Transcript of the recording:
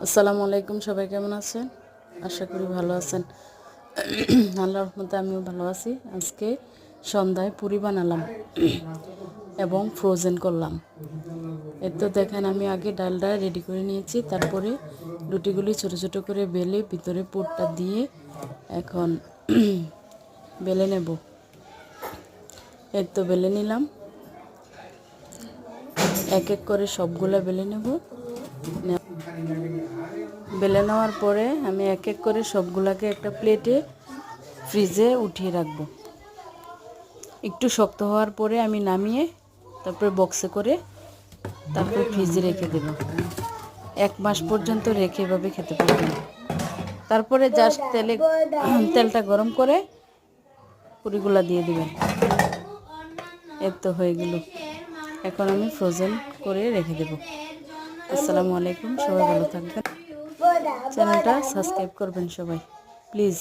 আসসালামু আলাইকুম, সবাই কেমন আছেন? আশা করি ভালো আছেন। আল্লাহর রহমতে আমিও ভালো আছি। আজকে সন্ধ্যায় পুরি বানালাম এবং ফ্রোজেন করলাম। এর তো দেখেন, আমি আগে ডালটা রেডি করে নিয়েছি, তারপরে রুটিগুলি ছোট ছোট করে বেলে ভিতরে পুরটা দিয়ে এখন বেলে নেব। এর তো বেলে নিলাম, এক এক করে সবগুলা বেলে নেব। বেলে নেওয়ার পরে আমি এক এক করে সবগুলাকে একটা প্লেটে ফ্রিজে উঠিয়ে রাখবো। একটু শক্ত হওয়ার পরে আমি নামিয়ে তারপরে বক্সে করে তারপরে ফ্রিজে রেখে দেব। 1 মাস পর্যন্ত রেখে এভাবে খেতে পারবেন। তারপরে জাস্ট তেলটা গরম করে পুরিগুলা দিয়ে দেবেন। এর তো হয়ে গেল। এখন আমি ফ্রোজেন করে রেখে দেব। আসসালামু আলাইকুম, সবাই ভালো থাকবেন। চ্যানেলটা সাবস্ক্রাইব করবেন সবাই প্লিজ।